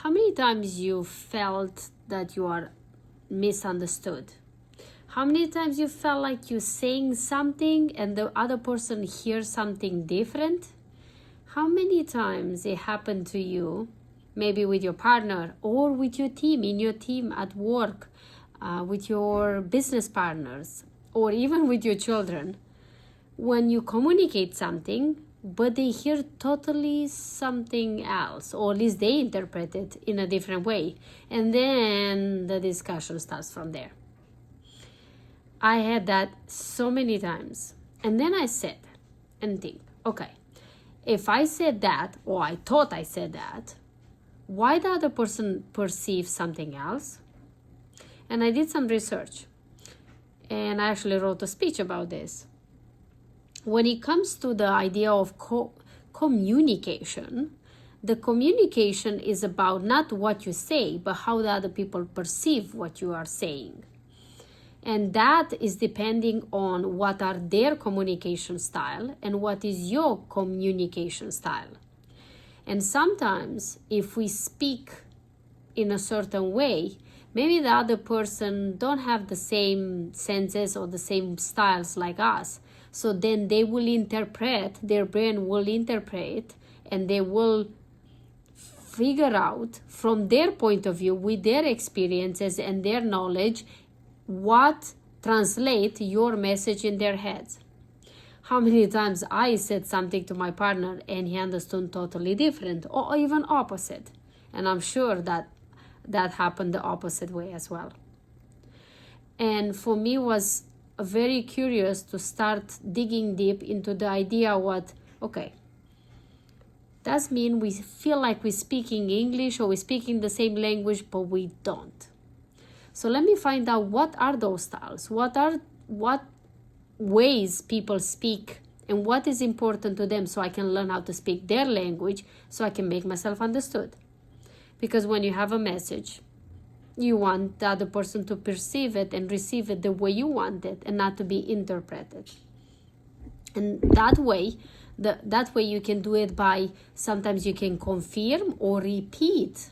how many times you felt that you are misunderstood? How many times you felt like you're saying something and the other person hears something different? How many times it happened to you, maybe with your partner or with your team, in your team at work, with your business partners, or even with your children, when you communicate something, but they hear totally something else, or at least they interpret it in a different way. And then the discussion starts from there. I had that so many times. And then I sit and think, okay, if I said that, or I thought I said that, why the other person perceives something else? And I did some research. And I actually wrote a speech about this. When it comes to the idea of communication, the communication is about not what you say, but how the other people perceive what you are saying. And that is depending on what are their communication style and what is your communication style. And sometimes if we speak in a certain way, maybe the other person don't have the same senses or the same styles like us. So then they will interpret, their brain will interpret, and they will figure out from their point of view, with their experiences and their knowledge, what translate your message in their heads. How many times I said something to my partner and he understood totally different, or even opposite. And I'm sure that happened the opposite way as well. And for me was very curious to start digging deep into the idea does mean we feel like we're speaking English or we're speaking the same language, but we don't. So let me find out what are those styles, what ways people speak, and what is important to them, so I can learn how to speak their language so I can make myself understood. Because when you have a message, you want the other person to perceive it and receive it the way you want it, and not to be interpreted. And that way you can do it by, sometimes you can confirm or repeat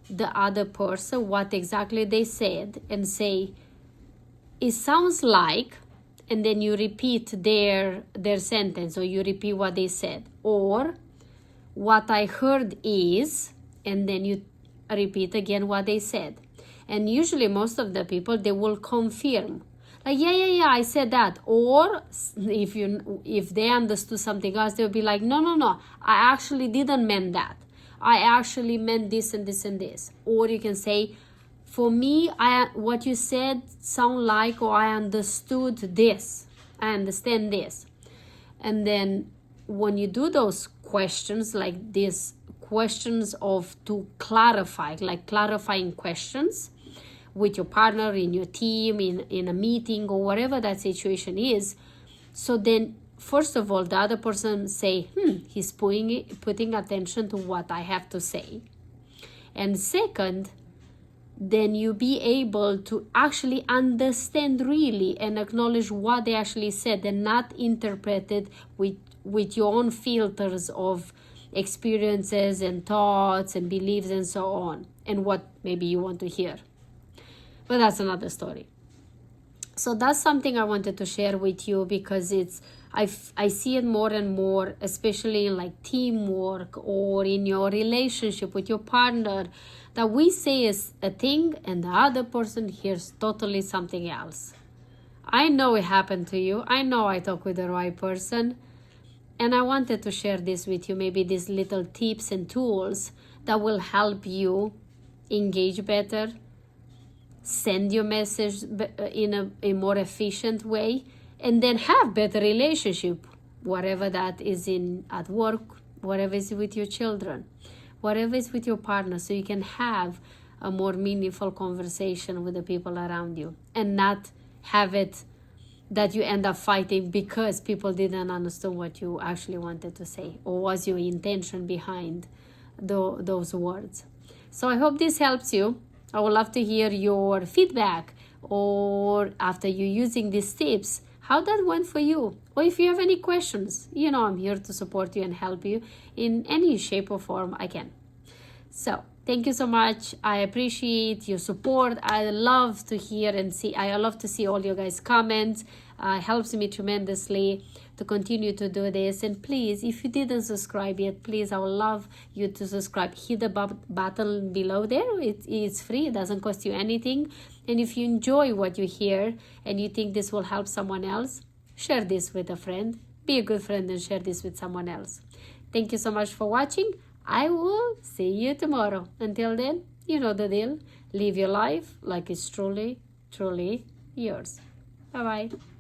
the other person what exactly they said, and say, it sounds like, and then you repeat their sentence, or you repeat what they said. Or, what I heard is, and then you repeat again what they said. And usually most of the people, they will confirm, like, yeah, I said that. Or if they understood something else, they'll be like, no, I actually didn't mean that. I actually meant this and this and this. Or you can say, for me, what you said sound like, or I understood this. I understand this. And then when you do those questions, like these questions to clarify, like clarifying questions with your partner, in your team, in a meeting, or whatever that situation is. So then, first of all, the other person say, he's putting attention to what I have to say. And second, then you be able to actually understand really and acknowledge what they actually said, and not interpret it with your own filters of experiences and thoughts and beliefs and so on, and what maybe you want to hear. But that's another story. So that's something I wanted to share with you, because I see it more and more, especially in like teamwork or in your relationship with your partner, that we say a thing and the other person hears totally something else. I know it happened to you. I know I talk with the right person. And I wanted to share this with you, maybe these little tips and tools that will help you engage better, send your message in a more efficient way, and then have better relationship, whatever that is at work, whatever is with your children, whatever is with your partner, so you can have a more meaningful conversation with the people around you, and not have it that you end up fighting because people didn't understand what you actually wanted to say, or was your intention behind those words. So I hope this helps you. I would love to hear your feedback, or after you using these tips, how that went for you. Or if you have any questions, I'm here to support you and help you in any shape or form I can. So thank you so much. I appreciate your support. I love to hear and see. I love to see all you guys' comments. Helps me tremendously to continue to do this. And please, if you didn't subscribe yet, please, I would love you to subscribe. Hit the button below there. It's free. It doesn't cost you anything. And if you enjoy what you hear and you think this will help someone else, share this with a friend. Be a good friend and share this with someone else. Thank you so much for watching. I will see you tomorrow. Until then, you know the deal. Live your life like it's truly, truly yours. Bye-bye.